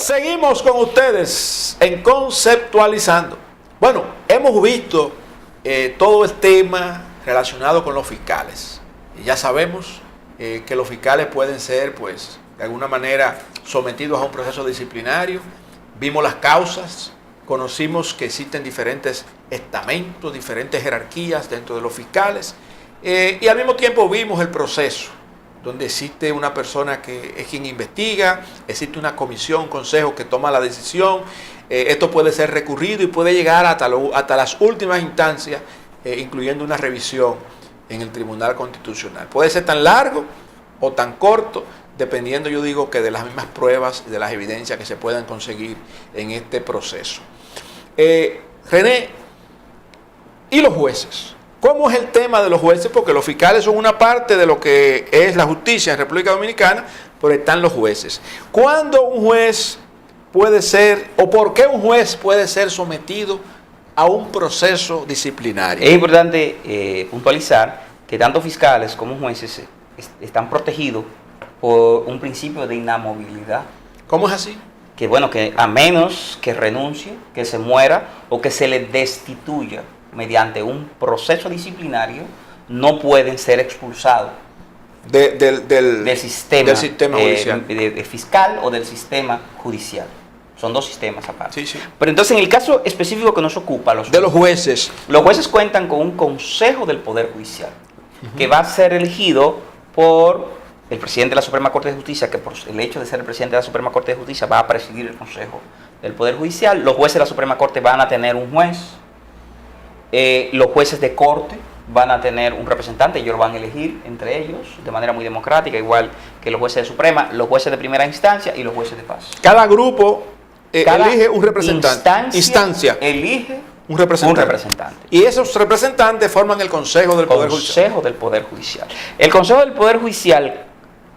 Seguimos con ustedes en Conceptualizando. Bueno, hemos visto todo el tema relacionado con los fiscales. Y ya sabemos que los fiscales pueden ser, pues, de alguna manera sometidos a un proceso disciplinario. Vimos las causas, conocimos que existen diferentes estamentos, diferentes jerarquías dentro de los fiscales. Y al mismo tiempo vimos el proceso, donde existe una persona que es quien investiga, existe una comisión, un consejo que toma la decisión, esto puede ser recurrido y puede llegar hasta las últimas instancias, incluyendo una revisión en el Tribunal Constitucional. Puede ser tan largo o tan corto, dependiendo, yo digo, que de las mismas pruebas y de las evidencias que se puedan conseguir en este proceso. René, ¿y los jueces? ¿Cómo es el tema de los jueces? Porque los fiscales son una parte de lo que es la justicia en República Dominicana, pero están los jueces. ¿Cuándo un juez puede ser, o por qué un juez puede ser sometido a un proceso disciplinario? Es importante puntualizar que tanto fiscales como jueces están protegidos por un principio de inamovilidad. ¿Cómo es así? Que bueno, que a menos que renuncie, que se muera o que se le destituya mediante un proceso disciplinario, no pueden ser expulsados del sistema judicial, fiscal o del sistema judicial. Son dos sistemas aparte. Sí, sí. Pero entonces, en el caso específico que nos ocupa, los jueces cuentan con un consejo del Poder Judicial, que va a ser elegido por el presidente de la Suprema Corte de Justicia, que por el hecho de ser el presidente de la Suprema Corte de Justicia va a presidir el consejo del Poder Judicial. Los jueces de la Suprema Corte van a tener un juez. Los jueces de corte van a tener un representante, ellos lo van a elegir entre ellos de manera muy democrática, igual que los jueces de Suprema, los jueces de primera instancia y los jueces de paz. Cada grupo elige un representante. Instancia elige un representante. Y esos representantes forman el Consejo del Poder Judicial. El Consejo del Poder Judicial,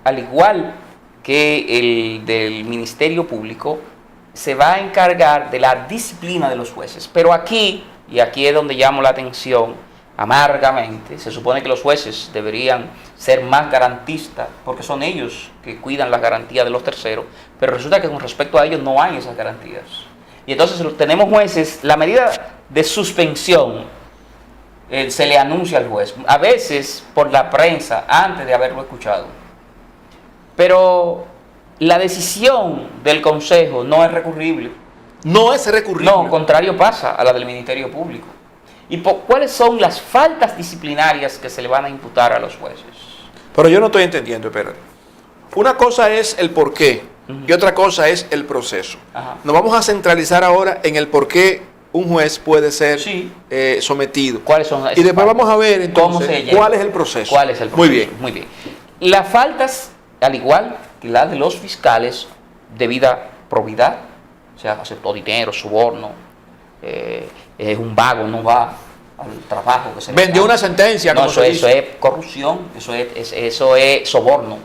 al igual que el del Ministerio Público, se va a encargar de la disciplina de los jueces. Pero aquí es donde llamo la atención amargamente, se supone que los jueces deberían ser más garantistas, porque son ellos que cuidan las garantías de los terceros, pero resulta que con respecto a ellos no hay esas garantías. Y entonces tenemos jueces, la medida de suspensión se le anuncia al juez, a veces por la prensa, antes de haberlo escuchado. Pero la decisión del Consejo no es recurrible. No es recurrible. No, contrario pasa a la del Ministerio Público. ¿Y cuáles son las faltas disciplinarias que se le van a imputar a los jueces? Pero yo no estoy entendiendo, espérate. Una cosa es el porqué y otra cosa es el proceso. Ajá. Nos vamos a centralizar ahora en el por qué un juez puede ser sometido. ¿Cuáles son esas y después faltas? vamos a ver entonces cuál es el proceso. ¿Cuál es el proceso? Muy bien. Las faltas, al igual que las de los fiscales, debida probidad, o sea, aceptó dinero, soborno, es un vago, no va al trabajo que se le vendió una sentencia. No, eso es corrupción, eso es soborno.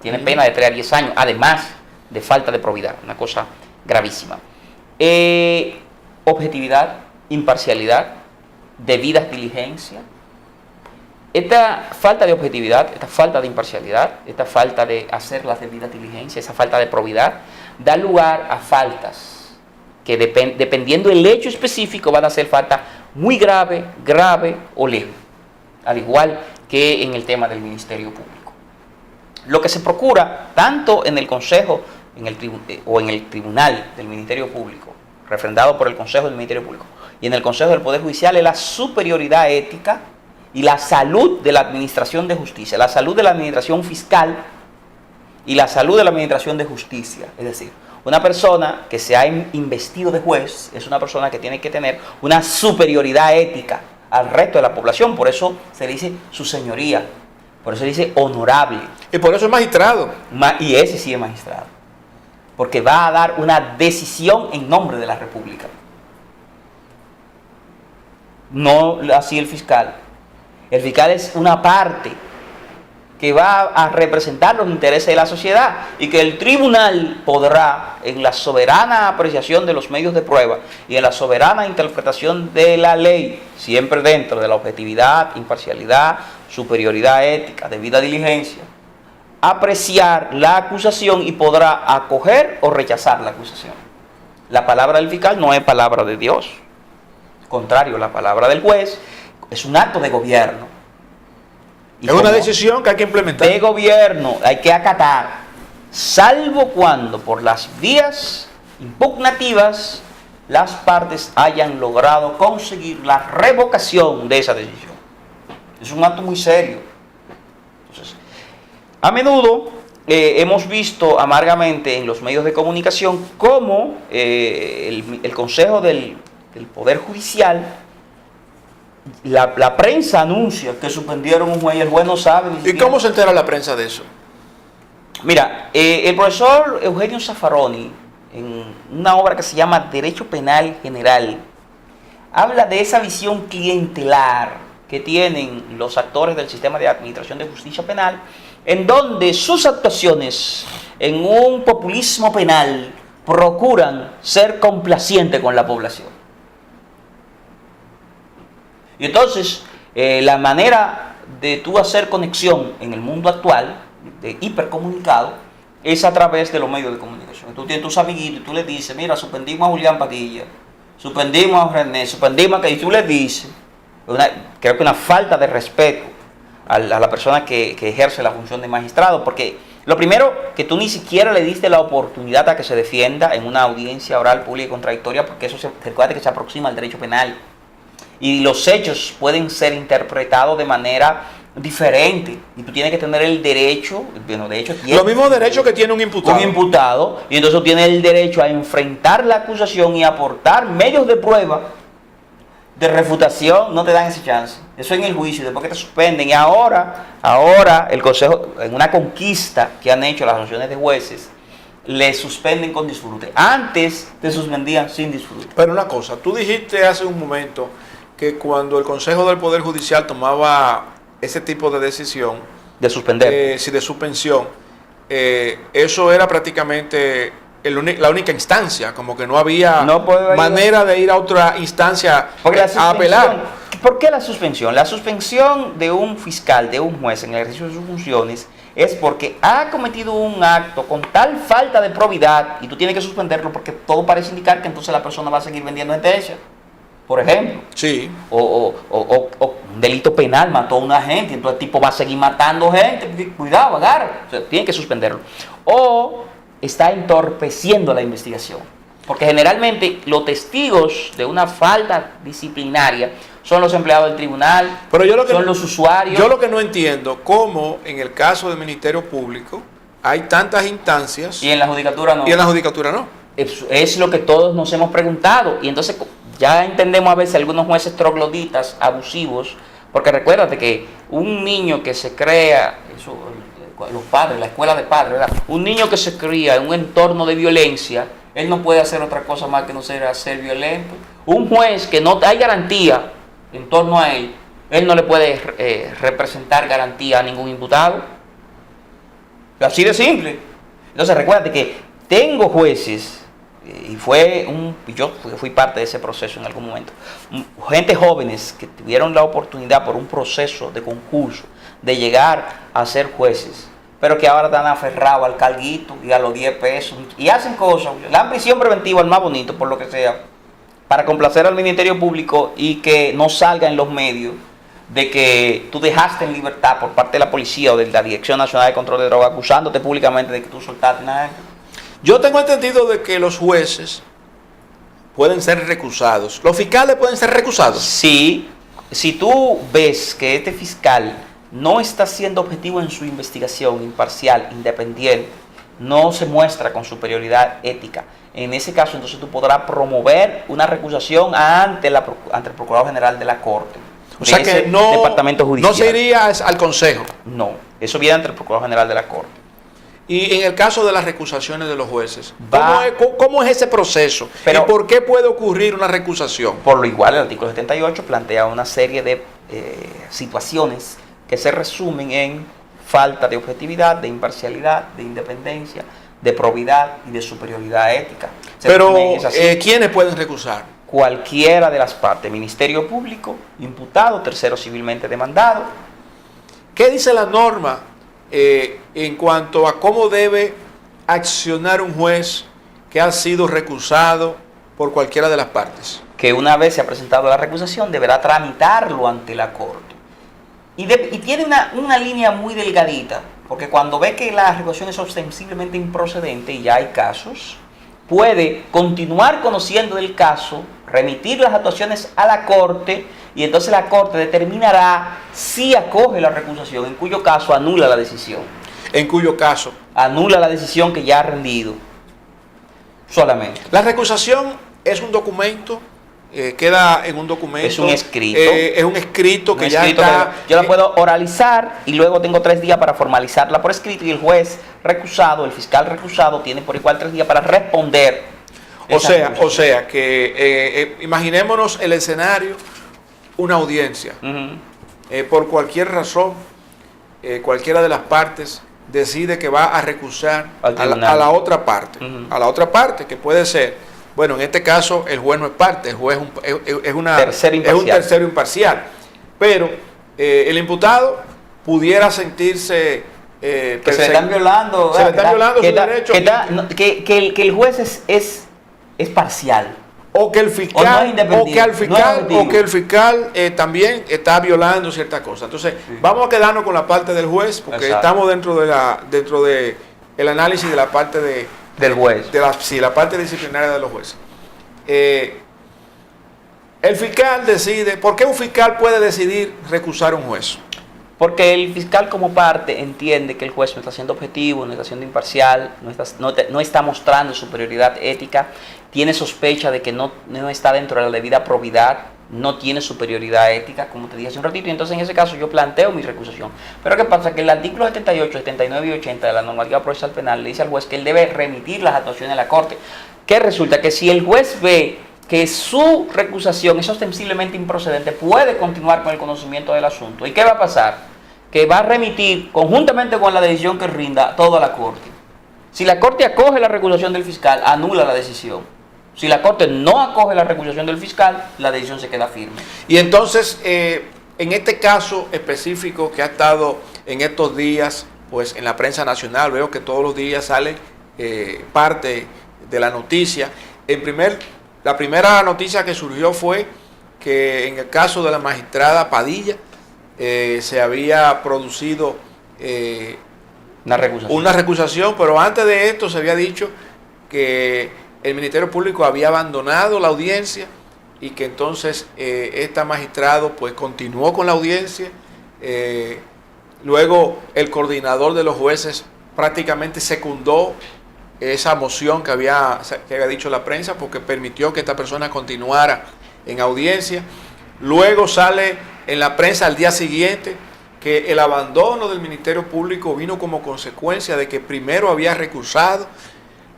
Tiene pena de 3 a 10 años, además de falta de probidad, una cosa gravísima. Objetividad, imparcialidad, debidas diligencias. Esta falta de objetividad, esta falta de imparcialidad, esta falta de hacer las debidas diligencias, esa falta de probidad, da lugar a faltas que dependiendo del hecho específico van a ser falta muy grave o leve, al igual que en el tema del Ministerio Público. Lo que se procura, tanto en el Consejo o en el Tribunal del Ministerio Público, refrendado por el Consejo del Ministerio Público, y en el Consejo del Poder Judicial, es la superioridad ética y la salud de la administración de justicia, la salud de la administración fiscal y la salud de la administración de justicia. Es decir, una persona que se ha investido de juez es una persona que tiene que tener una superioridad ética al resto de la población. Por eso se le dice su señoría, por eso se dice honorable. Y por eso es magistrado. Y ese sí es magistrado, porque va a dar una decisión en nombre de la República. No así el fiscal. El fiscal es una parte que va a representar los intereses de la sociedad y que el tribunal podrá, en la soberana apreciación de los medios de prueba y en la soberana interpretación de la ley, siempre dentro de la objetividad, imparcialidad, superioridad ética, debida diligencia, apreciar la acusación y podrá acoger o rechazar la acusación. La palabra del fiscal no es palabra de Dios. Al contrario, la palabra del juez es un acto de gobierno. Y es una decisión que hay que implementar. De gobierno hay que acatar, salvo cuando por las vías impugnativas las partes hayan logrado conseguir la revocación de esa decisión. Es un acto muy serio. Entonces, a menudo hemos visto amargamente en los medios de comunicación cómo el Consejo del Poder Judicial, la prensa anuncia que suspendieron un juez y el juez no sabe. ¿Y cómo se entera la prensa de eso? Mira, el profesor Eugenio Zaffaroni, en una obra que se llama Derecho Penal General, habla de esa visión clientelar que tienen los actores del sistema de administración de justicia penal, en donde sus actuaciones en un populismo penal procuran ser complacientes con la población. Y entonces, la manera de tú hacer conexión en el mundo actual, de hipercomunicado, es a través de los medios de comunicación. Tú tienes tus amiguitos y tú les dices, mira, suspendimos a Julián Padilla, suspendimos a René, suspendimos a... Y tú les dices, creo que una falta de respeto a la persona que ejerce la función de magistrado, porque lo primero, que tú ni siquiera le diste la oportunidad a que se defienda en una audiencia oral pública y contradictoria, porque eso recuerda que se aproxima al derecho penal. Y los hechos pueden ser interpretados de manera diferente. Y tú tienes que tener el derecho, bueno, de hecho, los mismos derechos que tiene un imputado. Un imputado, y entonces tú tienes el derecho a enfrentar la acusación y aportar medios de prueba. De refutación no te dan ese chance. Eso en el juicio, después que te suspenden. Y ahora el Consejo, en una conquista que han hecho las asociaciones de jueces, le suspenden con disfrute. Antes te suspendían sin disfrute. Pero una cosa, tú dijiste hace un momento que cuando el Consejo del Poder Judicial tomaba ese tipo de decisión, de suspender, de suspensión, eso era prácticamente la única instancia, como que no había manera de ir a otra instancia a apelar. ¿Por qué la suspensión? La suspensión de un fiscal, de un juez en el ejercicio de sus funciones, es porque ha cometido un acto con tal falta de probidad y tú tienes que suspenderlo porque todo parece indicar que entonces la persona va a seguir vendiendo gente hecha. Por ejemplo, sí. o un delito penal, mató a una gente, entonces el tipo va a seguir matando gente, cuidado, agarra, o sea, tiene que suspenderlo. O está entorpeciendo la investigación, porque generalmente los testigos de una falta disciplinaria son los empleados del tribunal, pero son los usuarios. Yo lo que no entiendo, cómo en el caso del Ministerio Público hay tantas instancias y en la judicatura no. Y en la judicatura no. Es lo que todos nos hemos preguntado, y entonces ya entendemos a veces algunos jueces trogloditas, abusivos, porque recuérdate que un niño que se crea, eso, los padres, la escuela de padres, ¿verdad? Un niño que se cría en un entorno de violencia, él no puede hacer otra cosa más que no ser violento. Un juez que no hay garantía en torno a él no le puede representar garantía a ningún imputado. Así de simple. Entonces recuérdate que tengo jueces, y yo fui parte de ese proceso en algún momento, gente jóvenes que tuvieron la oportunidad por un proceso de concurso de llegar a ser jueces, pero que ahora están aferrados al carguito y a los 10 pesos y hacen cosas, la prisión preventiva el más bonito por lo que sea, para complacer al Ministerio Público y que no salga en los medios de que tú dejaste en libertad por parte de la policía o de la Dirección Nacional de Control de Drogas acusándote públicamente de que tú soltaste nada. Yo tengo entendido de que los jueces pueden ser recusados. ¿Los fiscales pueden ser recusados? Sí, si tú ves que este fiscal no está siendo objetivo en su investigación, imparcial, independiente, no se muestra con superioridad ética, en ese caso entonces tú podrás promover una recusación ante el Procurador General de la Corte. O sea que Departamento Judicial. No se iría al Consejo. No, eso viene ante el Procurador General de la Corte. Y en el caso de las recusaciones de los jueces, ¿cómo es ese proceso? ¿Y por qué puede ocurrir una recusación? Por lo igual, el artículo 78 plantea una serie de situaciones que se resumen en falta de objetividad, de imparcialidad, de independencia, de probidad y de superioridad ética. Pero, ¿quiénes pueden recusar? Cualquiera de las partes, Ministerio Público, imputado, tercero civilmente demandado. ¿Qué dice la norma en cuanto a cómo debe accionar un juez que ha sido recusado por cualquiera de las partes. Que una vez se ha presentado la recusación deberá tramitarlo ante la Corte. Y tiene una línea muy delgadita, porque cuando ve que la recusación es ostensiblemente improcedente y ya hay casos, puede continuar conociendo del caso, remitir las actuaciones a la Corte y entonces la Corte determinará si acoge la recusación, en cuyo caso anula la decisión. En cuyo caso anula la decisión que ya ha rendido. Solamente. La recusación es un documento, queda en un documento. Es un escrito. Es un escrito que ya está. Yo la puedo oralizar y luego tengo 3 días para formalizarla por escrito y el juez recusado, el fiscal recusado, tiene por igual 3 días para responder. O sea que imaginémonos el escenario, una audiencia. Por cualquier razón, cualquiera de las partes decide que va a recusar a la otra parte, a la otra parte, que puede ser, bueno, en este caso el juez no es parte, el juez es un tercero imparcial, pero el imputado pudiera sentirse que se le están violando, sus derechos, que el juez es parcial. O que el fiscal, también está violando ciertas cosas. Entonces, vamos a quedarnos con la parte del juez, porque estamos dentro de el análisis de la parte del juez. La parte disciplinaria de los jueces. El fiscal decide. ¿Por qué un fiscal puede decidir recusar a un juez? Porque el fiscal como parte entiende que el juez no está siendo objetivo, no está siendo imparcial, no está mostrando superioridad ética, tiene sospecha de que no está dentro de la debida probidad, no tiene superioridad ética, como te dije hace un ratito, y entonces en ese caso yo planteo mi recusación. Pero ¿qué pasa? Que el artículo 78, 79 y 80 de la normativa procesal penal le dice al juez que él debe remitir las actuaciones a la Corte. ¿Qué resulta? Que si el juez ve que su recusación es ostensiblemente improcedente, puede continuar con el conocimiento del asunto. ¿Y qué va a pasar? Que va a remitir, conjuntamente con la decisión que rinda, todo a la Corte. Si la Corte acoge la recusación del fiscal, anula la decisión. Si la Corte no acoge la recusación del fiscal, la decisión se queda firme. Y entonces, en este caso específico que ha estado en estos días, pues en la prensa nacional, veo que todos los días sale parte de la noticia. La primera noticia que surgió fue que en el caso de la magistrada Padilla, se había producido una recusación, pero antes de esto se había dicho que el Ministerio Público había abandonado la audiencia y que entonces esta magistrado pues continuó con la audiencia. Luego el coordinador de los jueces prácticamente secundó esa moción que había dicho la prensa, porque permitió que esta persona continuara en audiencia. Luego sale en la prensa al día siguiente que el abandono del Ministerio Público vino como consecuencia de que primero había recusado.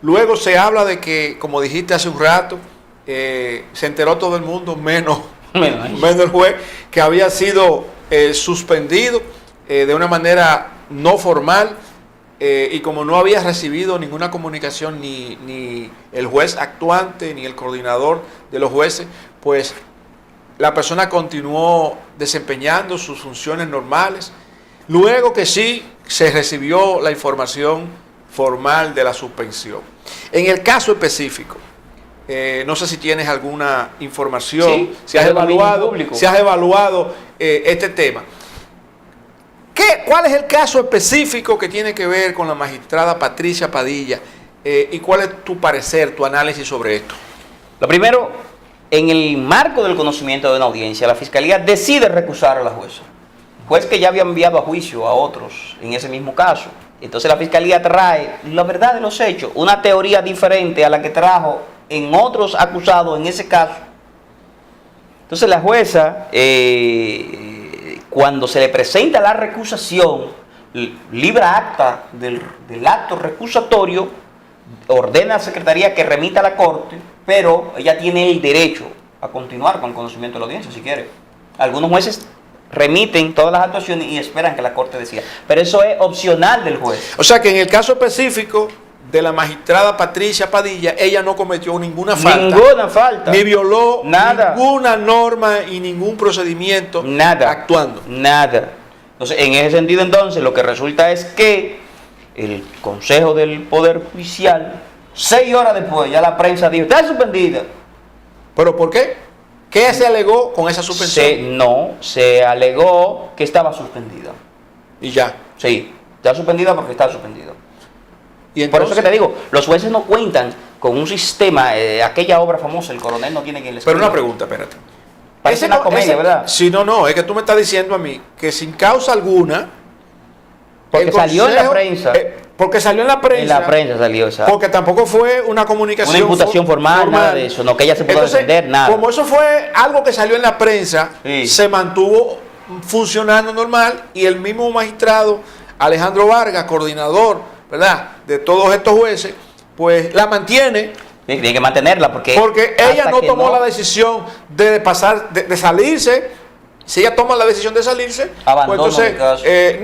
Luego se habla de que, como dijiste hace un rato, se enteró todo el mundo, menos el juez, que había sido suspendido de una manera no formal, y como no había recibido ninguna comunicación ni el juez actuante ni el coordinador de los jueces, pues la persona continuó desempeñando sus funciones normales. Luego que sí se recibió la información formal de la suspensión. En el caso específico, no sé si tienes alguna información, sí, si has evaluado este tema. ¿Cuál es el caso específico que tiene que ver con la magistrada Patricia Padilla? ¿Y cuál es tu parecer, tu análisis sobre esto? Lo primero, en el marco del conocimiento de una audiencia, la Fiscalía decide recusar a la jueza. Juez que ya había enviado a juicio a otros en ese mismo caso. Entonces la Fiscalía trae la verdad de los hechos, una teoría diferente a la que trajo en otros acusados en ese caso. Entonces la jueza, cuando se le presenta la recusación, libra acta del acto recusatorio, ordena a la Secretaría que remita a la Corte, pero ella tiene el derecho a continuar con el conocimiento de la audiencia si quiere. Algunos jueces remiten todas las actuaciones y esperan que la Corte decida, pero eso es opcional del juez. O sea que en el caso específico de la magistrada Patricia Padilla, ella no cometió ninguna falta, ni violó ninguna norma y ningún procedimiento, nada, actuando. Nada. Entonces, en ese sentido, entonces, lo que resulta es que el Consejo del Poder Judicial, 6 horas después, ya la prensa dijo, está suspendida. ¿Pero por qué? ¿Qué se alegó con esa suspensión? Se alegó que estaba suspendida. Y ya. Sí, está suspendida porque está suspendida. Y entonces, por eso que te digo, los jueces no cuentan con un sistema, aquella obra famosa, el coronel no tiene quien le escriba. pero una pregunta, espérate. Parece una comedia, ¿verdad? Sí, no, es que tú me estás diciendo a mí que sin causa alguna... Porque salió en la prensa. Porque salió en la prensa. En la prensa salió esa. Porque tampoco fue una comunicación. Una imputación formal, nada de eso. No, que ella se pudo defender, nada. Como eso fue algo que salió en la prensa, sí, se mantuvo funcionando normal y el mismo magistrado Alejandro Vargas, coordinador, ¿verdad?, de todos estos jueces, pues la mantiene. Sí, tiene que mantenerla porque ella no tomó la decisión de pasar, de salirse. Si ella toma la decisión de salirse, abandono, pues entonces,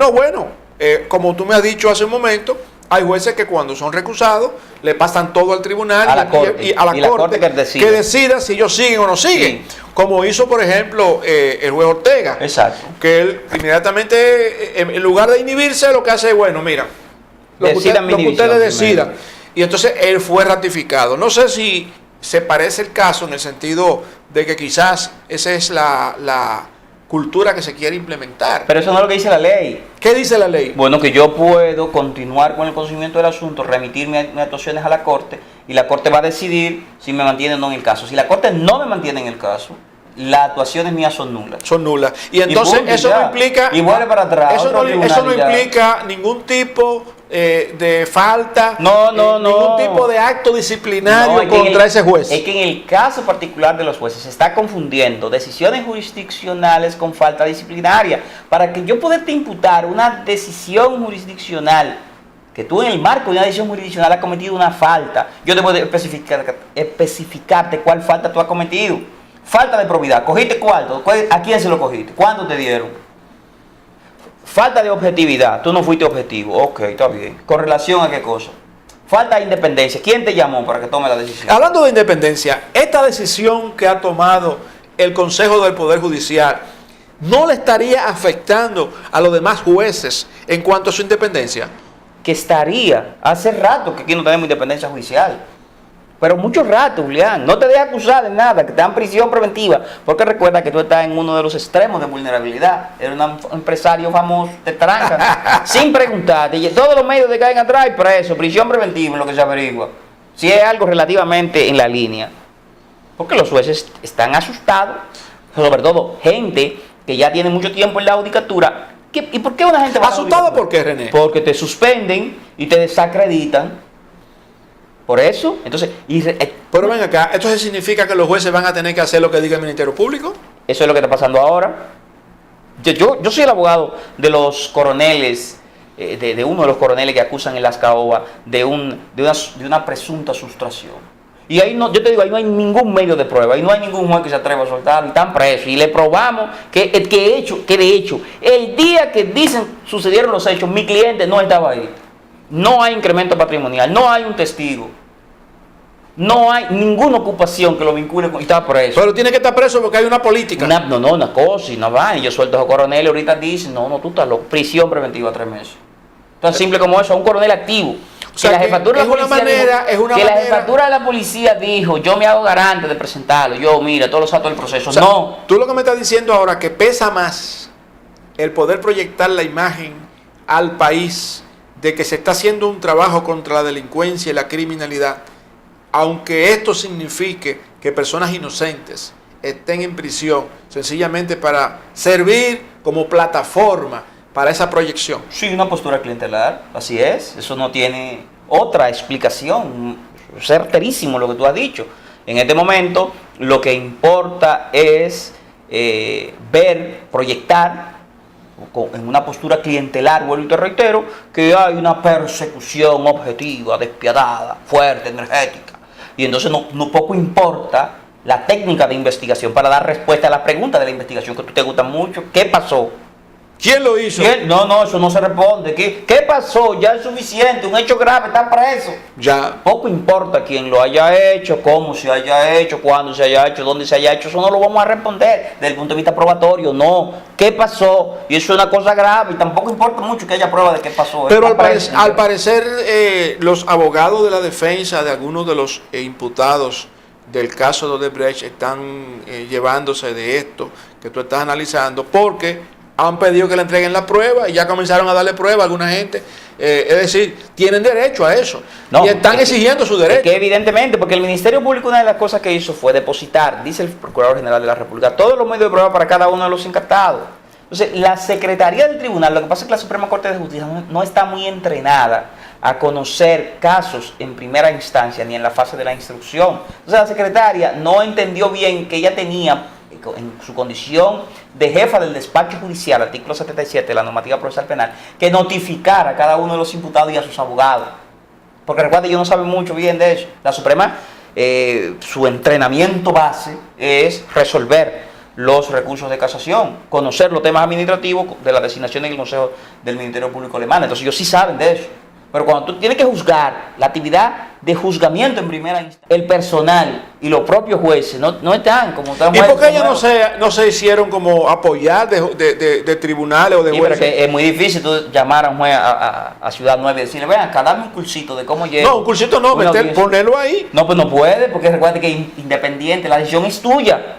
como tú me has dicho hace un momento, hay jueces que cuando son recusados le pasan todo al tribunal a la corte que decida si ellos siguen o no siguen. Sí. Como hizo, por ejemplo, el juez Ortega. Exacto. Que él inmediatamente, en lugar de inhibirse, lo que hace es, bueno, mira, lo que ustedes decidan. Y entonces él fue ratificado. No sé si se parece el caso en el sentido de que quizás esa es la cultura que se quiere implementar. Pero eso no es lo que dice la ley. ¿Qué dice la ley? Bueno, que yo puedo continuar con el conocimiento del asunto, remitir mis actuaciones a la Corte y la Corte va a decidir si me mantiene o no en el caso. Si la Corte no me mantiene en el caso, las actuaciones mías son nulas. Son nulas. Y entonces eso no implica... Y vuelve para atrás. Eso no implica ningún tipo de falta, ningún tipo de acto disciplinario contra ese juez. Es que en el caso particular de los jueces se está confundiendo decisiones jurisdiccionales con falta disciplinaria. Para que yo pueda imputar una decisión jurisdiccional, que tú en el marco de una decisión jurisdiccional has cometido una falta, yo debo especificarte cuál falta tú has cometido. Falta de probidad, ¿cogiste cuánto? ¿A quién se lo cogiste? ¿Cuánto te dieron? Falta de objetividad, tú no fuiste objetivo, ok, está bien. ¿Con relación a qué cosa? Falta de independencia, ¿quién te llamó para que tome la decisión? Hablando de independencia, esta decisión que ha tomado el Consejo del Poder Judicial, ¿no le estaría afectando a los demás jueces en cuanto a su independencia? Que estaría, hace rato que aquí no tenemos independencia judicial. Pero mucho rato, Julián, no te dejes acusar de nada, que te dan prisión preventiva, porque recuerda que tú estás en uno de los extremos de vulnerabilidad. Eres un empresario famoso, te trancan, sin preguntarte. Todos los medios te caen atrás y preso, prisión preventiva en lo que se averigua. Si es algo relativamente en la línea. Porque los jueces están asustados, sobre todo gente que ya tiene mucho tiempo en la judicatura. ¿Y por qué una gente va a asustado? ¿Por qué, René? Porque te suspenden y te desacreditan. Por eso, entonces... Pero ven acá, ¿esto significa que los jueces van a tener que hacer lo que diga el Ministerio Público? Eso es lo que está pasando ahora. Yo soy el abogado de los coroneles, de uno de los coroneles que acusan en Las Caobas de una presunta sustracción. Y ahí no, yo te digo, ahí no hay ningún medio de prueba, ahí no hay ningún juez que se atreva a soltar, y están presos. Y le probamos que de hecho, el día que dicen sucedieron los hechos, mi cliente no estaba ahí. No hay incremento patrimonial, no hay un testigo. No hay ninguna ocupación que lo vincule con... Y está preso. Pero tiene que estar preso porque hay una política. Una cosa y no va. Y yo suelto a coronel y ahorita dicen, no, tú estás loco. Prisión preventiva 3 meses. Tan simple como eso, un coronel activo. O sea, que la jefatura la jefatura de la policía dijo, yo me hago garante de presentarlo. Yo, mira, todos los actos del proceso. O sea, no. Tú lo que me estás diciendo ahora que pesa más el poder proyectar la imagen al país de que se está haciendo un trabajo contra la delincuencia y la criminalidad, aunque esto signifique que personas inocentes estén en prisión, sencillamente para servir como plataforma para esa proyección. Sí, una postura clientelar, así es, eso no tiene otra explicación, es certerísimo lo que tú has dicho. En este momento lo que importa es proyectar en una postura clientelar, vuelvo y te reitero, que hay una persecución objetiva, despiadada, fuerte, energética. Y entonces no poco importa la técnica de investigación para dar respuesta a las preguntas de la investigación que tú te gustan mucho. ¿Qué pasó? ¿Quién lo hizo? ¿Quién? No, eso no se responde. ¿Qué pasó? Ya es suficiente, un hecho grave, está preso. Ya. Poco importa quién lo haya hecho, cómo se haya hecho, cuándo se haya hecho, dónde se haya hecho, eso no lo vamos a responder desde el punto de vista probatorio, no. ¿Qué pasó? Y eso es una cosa grave y tampoco importa mucho que haya prueba de qué pasó. Pero al parecer los abogados de la defensa de algunos de los imputados del caso de Odebrecht están llevándose de esto que tú estás analizando porque han pedido que le entreguen la prueba y ya comenzaron a darle prueba a alguna gente. Es decir, tienen derecho a eso. No, y están exigiendo su derecho. Que evidentemente, porque el Ministerio Público una de las cosas que hizo fue depositar, dice el Procurador General de la República, todos los medios de prueba para cada uno de los encartados. Entonces, la Secretaría del Tribunal, lo que pasa es que la Suprema Corte de Justicia no está muy entrenada a conocer casos en primera instancia ni en la fase de la instrucción. Entonces, la secretaria no entendió bien que ella tenía, en su condición de jefa del despacho judicial, artículo 77 de la normativa procesal penal, que notificar a cada uno de los imputados y a sus abogados. Porque recuerda, ellos no saben mucho bien de eso. La Suprema, su entrenamiento base es resolver los recursos de casación, conocer los temas administrativos de la designación del Consejo del Ministerio Público Alemán. Entonces ellos sí saben de eso. Pero cuando tú tienes que juzgar, la actividad de juzgamiento en primera instancia, el personal y los propios jueces no están como están. ¿Y por qué ellos no se hicieron como apoyar de tribunales o de jueces? Pero que es muy difícil tú llamar a un juez a Ciudad Nueva y decirle, vean, acá dame un cursito de cómo llega. No, un cursito no, ponerlo ahí. No, pues no puede, porque recuerda que es independiente, la decisión es tuya.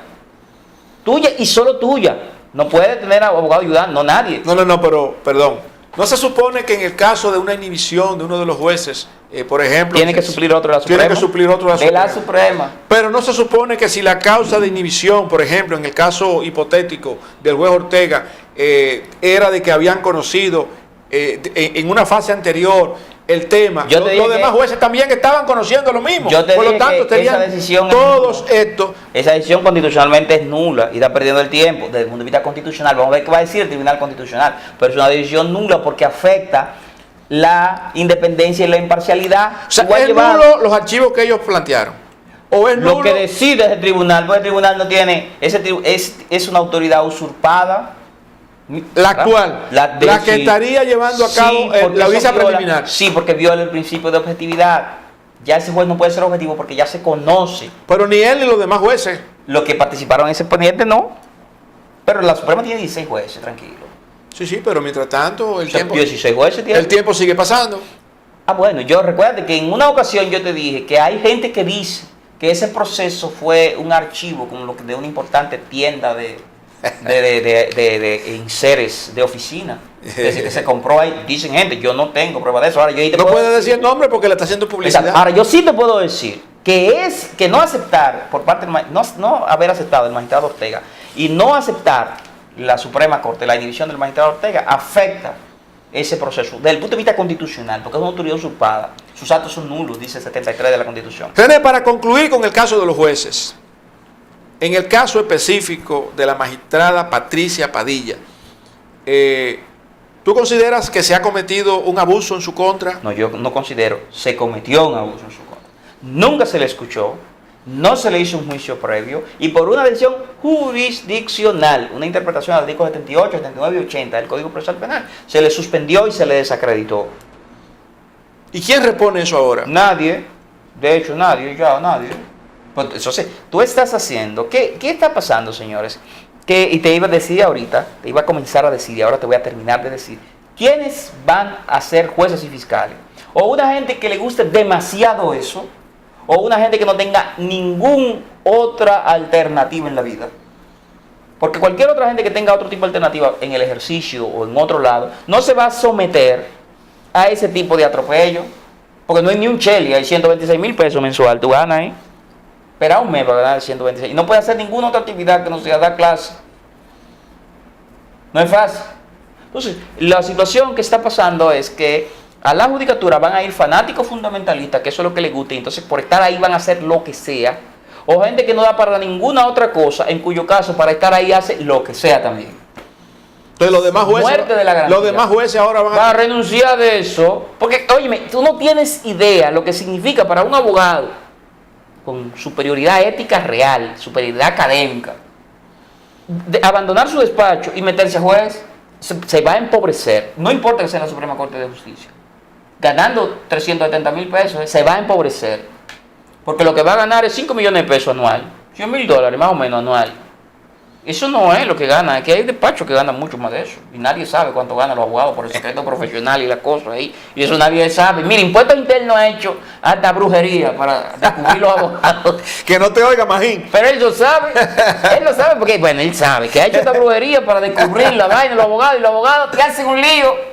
Tuya y solo tuya. No puede tener abogado ayudando, no nadie. No, pero, perdón. ¿No se supone que en el caso de una inhibición de uno de los jueces, por ejemplo... Tiene que suplir otro de la Suprema. Tiene que suplir otro de la Suprema. Pero no se supone que si la causa de inhibición, por ejemplo, en el caso hipotético del juez Ortega, era de que habían conocido en una fase anterior el tema, los demás jueces también estaban conociendo lo mismo. Por lo tanto, tenían todos estos... Esa decisión constitucionalmente es nula y está perdiendo el tiempo. Desde el punto de vista constitucional, vamos a ver qué va a decir el Tribunal Constitucional. Pero es una decisión nula porque afecta la independencia y la imparcialidad. O sea, ¿es nulo los archivos que ellos plantearon? ¿O es nulo? Lo que decide ese tribunal, porque el tribunal no tiene... es una autoridad usurpada. La actual, la que estaría llevando a cabo la audiencia preliminar. Sí, porque viola el principio de objetividad. Ya ese juez no puede ser objetivo porque ya se conoce. Pero ni él ni los demás jueces. Los que participaron en ese expediente no. Pero la Suprema tiene 16 jueces, tranquilo. Sí, pero mientras tanto el tiempo... 16 jueces tiene. El tiempo sigue pasando. Ah, bueno, yo recuerdo que en una ocasión yo te dije que hay gente que dice que ese proceso fue un archivo como lo de una importante tienda de enseres de oficina. Es decir, que se compró ahí. Dicen gente, yo no tengo prueba de eso. Ahora, no puede decir el nombre porque le está haciendo publicidad. Exacto. Ahora, yo sí te puedo decir que no aceptar por parte del no haber aceptado el magistrado Ortega y no aceptar la Suprema Corte, la inhibición del magistrado Ortega, afecta ese proceso desde el punto de vista constitucional, porque es una autoridad usurpada. Sus actos son nulos, dice el 73 de la Constitución. René, para concluir con el caso de los jueces, en el caso específico de la magistrada Patricia Padilla, ¿tú consideras que se ha cometido un abuso en su contra? No, yo no considero. Se cometió un abuso en su contra. Nunca se le escuchó, no se le hizo un juicio previo y por una decisión jurisdiccional, una interpretación del artículo 78, 79 y 80 del Código Procesal Penal, se le suspendió y se le desacreditó. ¿Y quién repone eso ahora? Nadie. De hecho, nadie. Entonces, tú estás haciendo... ¿Qué está pasando, señores? Y te iba a decir ahorita, te iba a comenzar a decir y ahora te voy a terminar de decir. ¿Quiénes van a ser jueces y fiscales? O una gente que le guste demasiado eso, o una gente que no tenga ninguna otra alternativa en la vida. Porque cualquier otra gente que tenga otro tipo de alternativa en el ejercicio o en otro lado, no se va a someter a ese tipo de atropello. Porque no hay ni un cheli, hay 126,000 pesos mensual, tú ganas ahí. Espera un mes para ganar 126. Y no puede hacer ninguna otra actividad que no sea dar clase. No es fácil. Entonces, la situación que está pasando es que a la judicatura van a ir fanáticos fundamentalistas, que eso es lo que les gusta, y entonces por estar ahí van a hacer lo que sea. O gente que no da para ninguna otra cosa, en cuyo caso para estar ahí hace lo que sea también. Entonces los demás jueces ahora van a renunciar de eso. Porque, óyeme, tú no tienes idea lo que significa para un abogado con superioridad ética real, superioridad académica, de abandonar su despacho y meterse a juez. se va a empobrecer, no importa que sea en la Suprema Corte de Justicia, ganando 370,000 pesos, se va a empobrecer, porque lo que va a ganar es 5 millones de pesos anual, $100,000 más o menos anual. Eso no es lo que gana, es que hay despachos que ganan mucho más de eso, y nadie sabe cuánto ganan los abogados por el secreto profesional y la cosa ahí, y eso nadie sabe. Mira, Impuestos Internos ha hecho hasta brujería para descubrir los abogados. Que no te oiga, Magín. Pero él lo sabe porque, bueno, él sabe que ha hecho esta brujería para descubrir la vaina de los abogados, y los abogados te hacen un lío,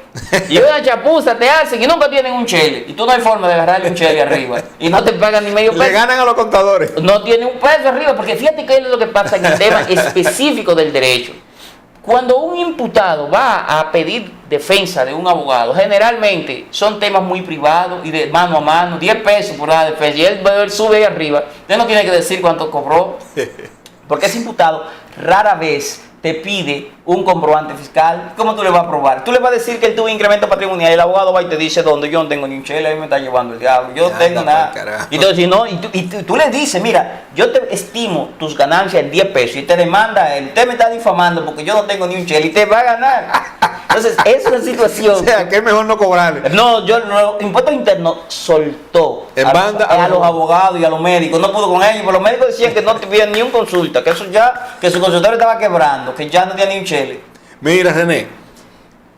y una chapuza te hacen, y nunca tienen un chele, y tú no hay forma de agarrarle un chele arriba, y no te pagan ni medio peso. Le ganan a los contadores. No tiene un peso arriba, porque fíjate que es lo que pasa en el tema específico del derecho. Cuando un imputado va a pedir defensa de un abogado, generalmente son temas muy privados y de mano a mano, 10 pesos por la defensa, y él sube ahí arriba, usted no tiene que decir cuánto cobró, porque ese imputado rara vez te pide un comprobante fiscal. ¿Cómo tú le vas a probar? Tú le vas a decir que él tuvo incremento patrimonial, y el abogado va y te dice dónde. Yo no tengo ni un chele, ahí me está llevando el diablo, yo no tengo nada. Y entonces, no, tú le dices, mira, yo te estimo tus ganancias en 10 pesos, y te demanda él, usted me está difamando porque yo no tengo ni un chele, y te va a ganar. Entonces, es una situación. O sea, que es mejor no cobrarle. No, Impuestos Internos soltó en banda a los abogados y a los médicos, no pudo con ellos, pero los médicos decían que no tenían ni un consulta, que eso ya, que su consultorio estaba quebrando, que ya no tenía ni un chele. Mira, René,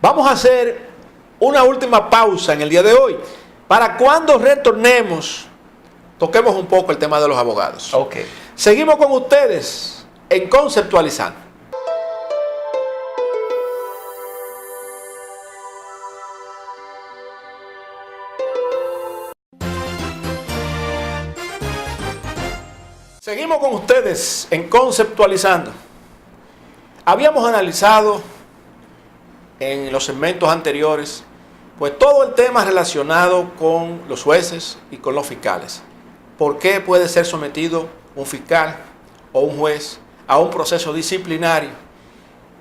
vamos a hacer una última pausa en el día de hoy. Para cuando retornemos, toquemos un poco el tema de los abogados. Ok. Seguimos con ustedes en Conceptualizando. Seguimos con ustedes en Conceptualizando. Habíamos analizado en los segmentos anteriores, pues todo el tema relacionado con los jueces y con los fiscales. ¿Por qué puede ser sometido un fiscal o un juez a un proceso disciplinario?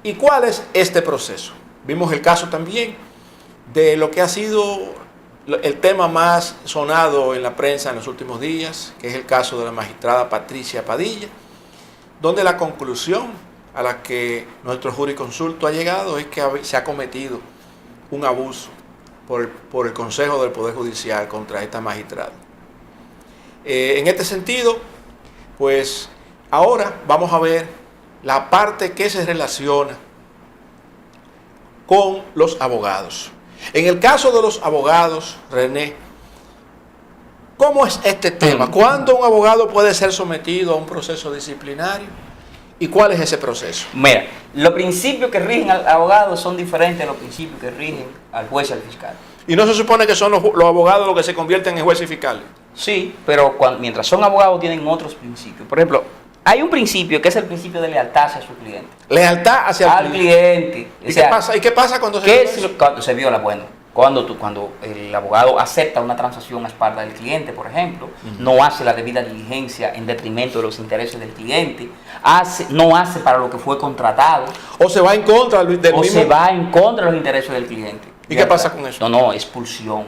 ¿Y cuál es este proceso? Vimos el caso también de lo que ha sido el tema más sonado en la prensa en los últimos días, que es el caso de la magistrada Patricia Padilla, donde la conclusión a la que nuestro jurisconsulto ha llegado es que se ha cometido un abuso por el Consejo del Poder Judicial contra esta magistrada. En este sentido, pues ahora vamos a ver la parte que se relaciona con los abogados. En el caso de los abogados, René, ¿cómo es este tema? ¿Cuándo un abogado puede ser sometido a un proceso disciplinario? ¿Y cuál es ese proceso? Mira, los principios que rigen al abogado son diferentes a los principios que rigen al juez y al fiscal. ¿Y no se supone que son los abogados los que se convierten en jueces y fiscales? Sí, pero mientras son abogados tienen otros principios. Por ejemplo, hay un principio que es el principio de lealtad hacia su cliente. Lealtad hacia al cliente. ¿Y qué pasa cuando se viola? Bueno, cuando el abogado acepta una transacción a espalda del cliente, por ejemplo, no hace la debida diligencia en detrimento de los intereses del cliente, no hace para lo que fue contratado. O se va en contra del mismo. Se va en contra de los intereses del cliente. ¿Y qué pasa con eso? No, expulsión.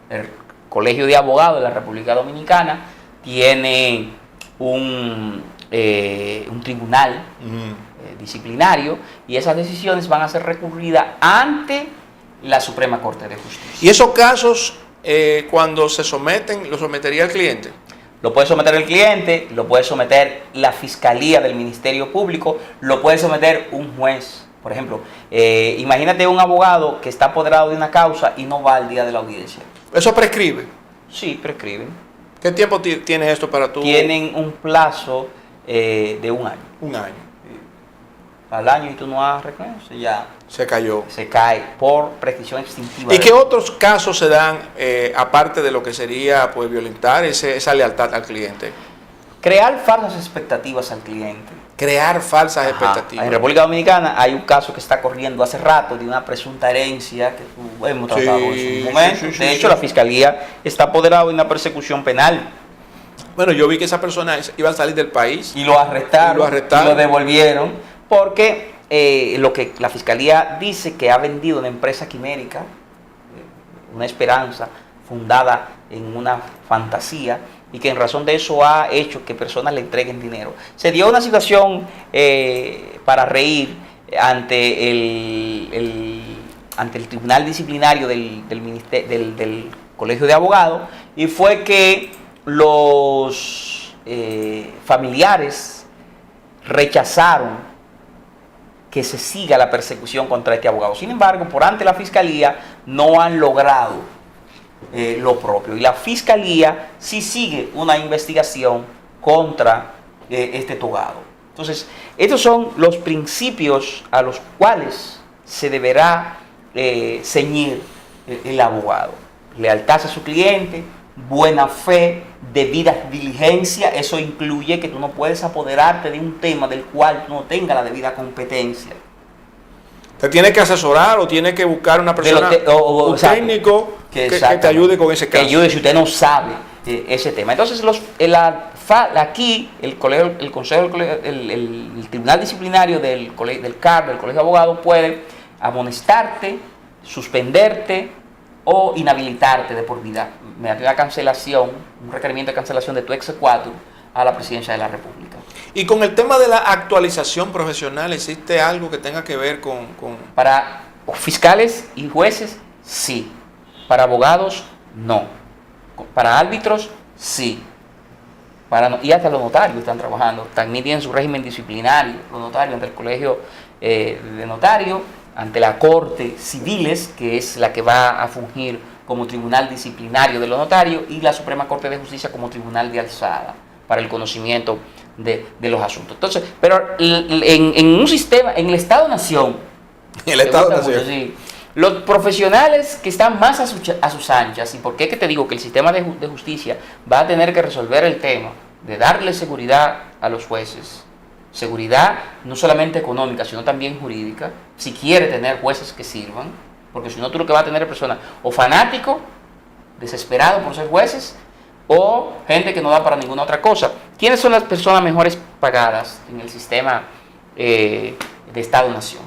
El Colegio de Abogados de la República Dominicana tiene un tribunal disciplinario, y esas decisiones van a ser recurridas ante la Suprema Corte de Justicia. ¿Y esos casos, cuando se someten, lo sometería el cliente? Lo puede someter el cliente, lo puede someter la Fiscalía del Ministerio Público, lo puede someter un juez. Por ejemplo, imagínate un abogado que está apoderado de una causa y no va al día de la audiencia. ¿Eso prescribe? Sí, prescriben. ¿Qué tiempo tiene esto para tú? Tienen un plazo de un año. Un año. Al año y tú no has reconocido, ya se cayó. Se cae por prescripción extintiva. ¿Y qué otros casos se dan, aparte de lo que sería pues violentar esa lealtad al cliente? Crear falsas expectativas al cliente. Crear falsas expectativas. En República Dominicana hay un caso que está corriendo hace rato de una presunta herencia que hemos tratado en su momento. De hecho, la Fiscalía está apoderada de una persecución penal. Bueno, yo vi que esa persona iba a salir del país. Y lo arrestaron. Y lo devolvieron. Porque lo que la Fiscalía dice que ha vendido una empresa quimérica, una esperanza fundada en una fantasía, y que en razón de eso ha hecho que personas le entreguen dinero. Se dio una situación para reír ante ante el Tribunal Disciplinario del Colegio de Abogados, y fue que los familiares rechazaron que se siga la persecución contra este abogado. Sin embargo, por ante la Fiscalía no han logrado lo propio. Y la Fiscalía sí sigue una investigación contra este togado. Entonces, estos son los principios a los cuales se deberá ceñir el abogado. Lealtad a su cliente, buena fe, debida diligencia. Eso incluye que tú no puedes apoderarte de un tema del cual tú no tengas la debida competencia. Te tiene que asesorar o tiene que buscar una persona, un técnico que te ayude con ese caso. Que ayude si usted no sabe ese tema. Entonces, aquí el Tribunal Disciplinario del CAR, del Colegio de Abogados, puede amonestarte, suspenderte o inhabilitarte de por vida mediante una cancelación, un requerimiento de cancelación de tu exequatur a la Presidencia de la República. Y con el tema de la actualización profesional, ¿existe algo que tenga que ver con...? Para fiscales y jueces, sí. Para abogados, no. Para árbitros, sí. Y hasta los notarios están trabajando. También tienen su régimen disciplinario, los notarios, ante el colegio de notarios, ante la Corte Civiles, que es la que va a fungir como tribunal disciplinario de los notarios, y la Suprema Corte de Justicia como tribunal de alzada para el conocimiento de los asuntos. Entonces, pero en un sistema, en el Estado-Nación, sí, los profesionales que están más a sus anchas, y por qué que te digo que el sistema de justicia va a tener que resolver el tema de darle seguridad a los jueces, seguridad no solamente económica, sino también jurídica, si quiere tener jueces que sirvan, porque si no tú lo que vas a tener es personas o fanáticos, desesperados por ser jueces, o gente que no da para ninguna otra cosa. ¿Quiénes son las personas mejores pagadas en el sistema de Estado-Nación?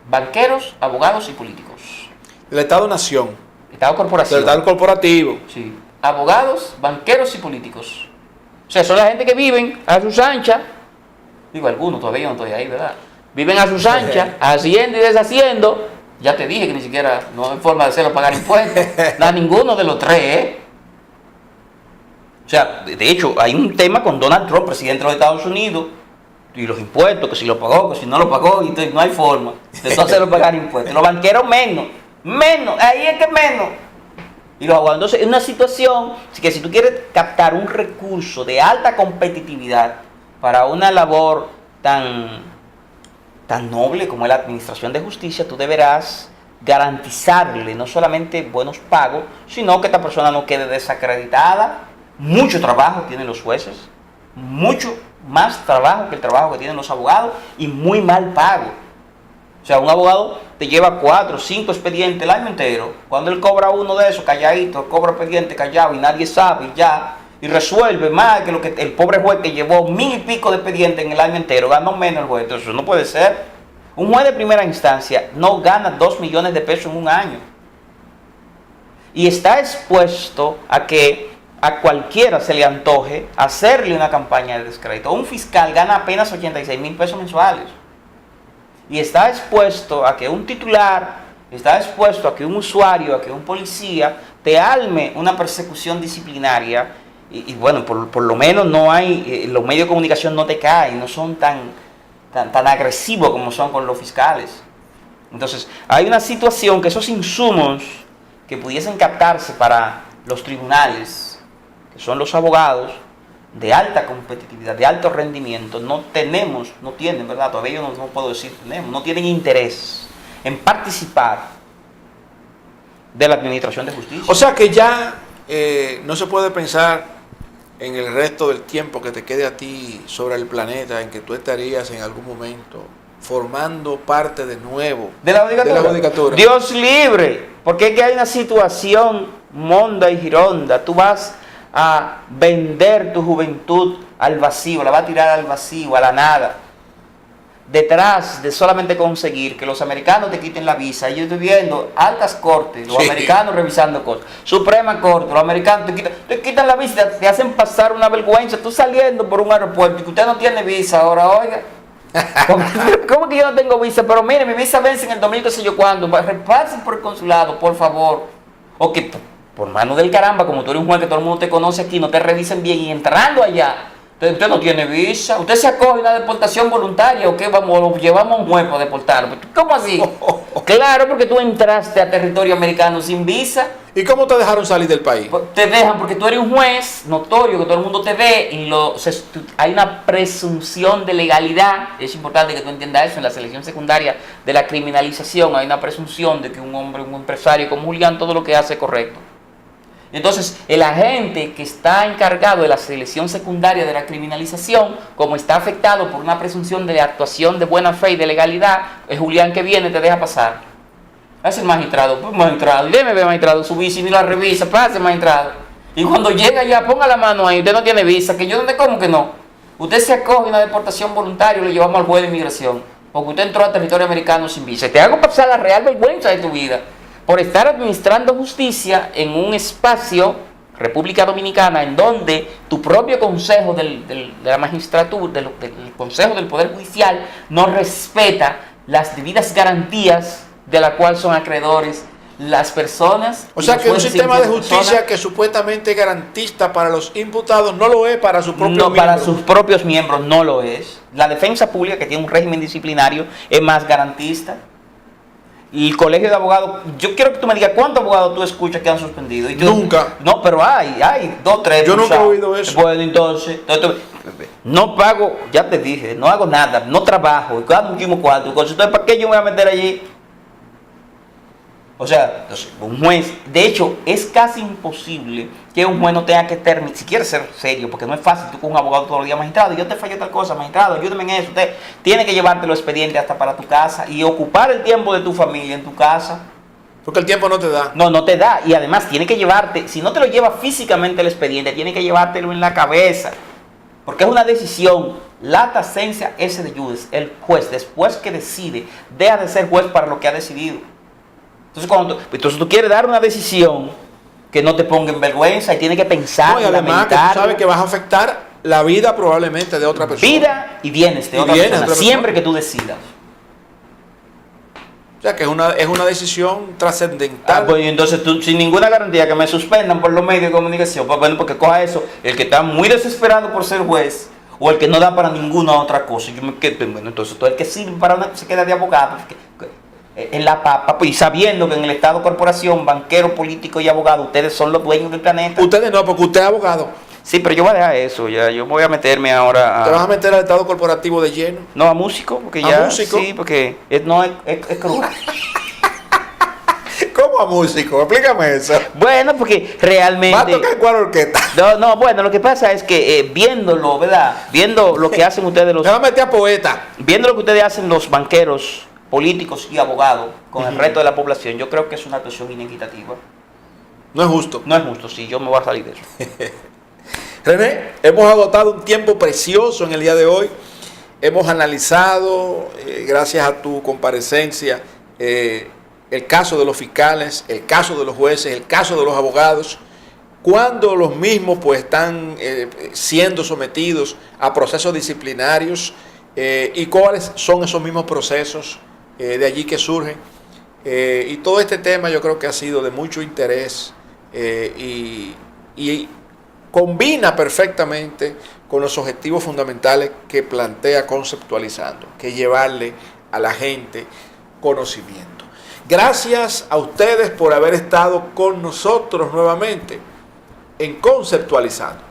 Banqueros, abogados y políticos. El Estado-Nación. Estado corporativo. El Estado corporativo. Sí. Abogados, banqueros y políticos. O sea, son la gente que viven a sus anchas. Digo, algunos, todavía no estoy ahí, ¿verdad? Viven a sus anchas, haciendo y deshaciendo. Ya te dije que ni siquiera no hay forma de hacerlo pagar impuestos. No, ninguno de los tres, ¿eh? O sea, de hecho, hay un tema con Donald Trump, presidente de los Estados Unidos, y los impuestos, que si lo pagó, que si no lo pagó, y entonces no hay forma de hacerlo pagar impuestos. Los banqueros menos, ahí es que menos. Y los abogados, entonces, es una situación que si tú quieres captar un recurso de alta competitividad para una labor tan noble como es la administración de justicia, tú deberás garantizarle no solamente buenos pagos, sino que esta persona no quede desacreditada. Mucho trabajo tienen los jueces, mucho más trabajo que el trabajo que tienen los abogados, y muy mal pago. O sea, un abogado te lleva 4 o 5 expedientes el año entero. Cuando él cobra uno de esos calladito, cobra expediente callado y nadie sabe y ya, y resuelve más que lo que el pobre juez que llevó 1000 y pico de expedientes en el año entero, ganó menos el juez. Entonces eso no puede ser. Un juez de primera instancia no gana 2 millones de pesos en un año. Y está expuesto a que a cualquiera se le antoje hacerle una campaña de descrédito. Un fiscal gana apenas 86,000 pesos mensuales. Y está expuesto a que un titular, está expuesto a que un usuario, a que un policía te arme una persecución disciplinaria. Y bueno, por lo menos no hay, los medios de comunicación no te caen, no son tan agresivos como son con los fiscales. Entonces, hay una situación que esos insumos que pudiesen captarse para los tribunales, que son los abogados de alta competitividad, de alto rendimiento, no tienen, ¿verdad? Todavía yo no puedo decir no tienen interés en participar de la administración de justicia. O sea que ya no se puede pensar en el resto del tiempo que te quede a ti sobre el planeta, en que tú estarías en algún momento formando parte de nuevo de la judicatura. Dios libre, porque es que hay una situación monda y gironda. Tú vas a vender tu juventud al vacío, la vas a tirar al vacío, a la nada, detrás de solamente conseguir que los americanos te quiten la visa. Yo estoy viendo altas cortes, los americanos revisando cosas, Suprema Corte, los americanos te quitan la visa, te hacen pasar una vergüenza, tú saliendo por un aeropuerto y que usted no tiene visa, ahora oiga, ¿Cómo que yo no tengo visa? Pero mire, mi visa vence en el 2000, qué sé yo cuándo. Repasen por el consulado, por favor. O que por mano del caramba, como tú eres un juez que todo el mundo te conoce aquí, no te revisen bien y entrando allá, usted no tiene visa. Usted se acoge una deportación voluntaria o qué, vamos, lo llevamos a un juez para deportarlo. ¿Cómo así? Claro, porque tú entraste a territorio americano sin visa. ¿Y cómo te dejaron salir del país? Te dejan porque tú eres un juez notorio, que todo el mundo te ve y hay una presunción de legalidad. Es importante que tú entiendas eso. En la selección secundaria de la criminalización hay una presunción de que un hombre, un empresario como Julián, todo lo que hace es correcto. Entonces, el agente que está encargado de la selección secundaria de la criminalización, como está afectado por una presunción de actuación de buena fe y de legalidad, es Julián que viene y te deja pasar. Es el magistrado, pues magistrado, déjeme ver magistrado, su visa y ni la revisa, pase magistrado. Y cuando llega ya, ponga la mano ahí, usted no tiene visa, que yo donde como que no. Usted se acoge una deportación voluntaria y lo llevamos al juez de inmigración, porque usted entró a territorio americano sin visa. Y te hago pasar la real vergüenza de tu vida por estar administrando justicia en un espacio, República Dominicana, en donde tu propio consejo de la magistratura, del consejo del Poder Judicial, no respeta las debidas garantías de la cual son acreedores las personas. O sea que un sistema de justicia que supuestamente es garantista para los imputados no lo es para sus propios miembros. No, para sus propios miembros no lo es. La defensa pública, que tiene un régimen disciplinario, es más garantista. El colegio de abogados, yo quiero que tú me digas cuántos abogados tú escuchas que han suspendido. Nunca. No, pero hay 2, 3. Yo nunca he oído eso. Bueno, entonces, no pago, ya te dije, no hago nada, no trabajo, y cada último cuarto. Entonces, ¿para qué yo me voy a meter allí? O sea, un juez, de hecho, es casi imposible que un juez no tenga que terminar, si quiere ser serio, porque no es fácil tú con un abogado todos los días, magistrado, yo te fallé tal cosa, magistrado, ayúdame en eso, usted tiene que llevarte los expedientes hasta para tu casa y ocupar el tiempo de tu familia en tu casa. Porque el tiempo no te da. No te da, y además tiene que llevarte, si no te lo lleva físicamente el expediente, tiene que llevártelo en la cabeza, porque es una decisión, lata sentia esse de juris, el juez, después que decide, deja de ser juez para lo que ha decidido. Entonces tú quieres dar una decisión que no te ponga en vergüenza y tienes que pensar. No, y además que tú sabes que vas a afectar la vida probablemente de otra persona. Vida y bienes de otra persona, siempre que tú decidas. O sea que es una decisión trascendental. Pues entonces tú, sin ninguna garantía que me suspendan por los medios de comunicación, pues bueno, porque coja eso, el que está muy desesperado por ser juez o el que no da para ninguna otra cosa. Yo me quedo, bueno, entonces todo el que sirve para una se queda de abogado. En la papa, pues, y sabiendo que en el Estado corporación, banquero, político y abogado, ustedes son los dueños del planeta. Ustedes no, porque usted es abogado. Sí, pero yo voy a dejar eso, ya, yo voy a meterme ahora a... ¿Te vas a meter al Estado corporativo de lleno? No, a músico, porque ¿A ya... músico? Sí, porque es cruel. ¿Cómo a músico? Explícame eso. Bueno, porque realmente... ¿Va a tocar cuál orquesta? No, bueno, lo que pasa es que viéndolo, ¿verdad? Viendo lo que hacen ustedes los... Me va a meter a poeta. Viendo lo que ustedes hacen los banqueros, políticos y abogados con el resto de la población, yo creo que es una actuación inequitativa. No es justo. No es justo, sí, yo me voy a salir de eso. René, hemos agotado un tiempo precioso en el día de hoy. Hemos analizado, gracias a tu comparecencia, el caso de los fiscales, el caso de los jueces, el caso de los abogados, cuando los mismos pues están siendo sometidos a procesos disciplinarios y cuáles son esos mismos procesos de allí que surgen. Y todo este tema yo creo que ha sido de mucho interés y combina perfectamente con los objetivos fundamentales que plantea Conceptualizando, que es llevarle a la gente conocimiento. Gracias a ustedes por haber estado con nosotros nuevamente en Conceptualizando.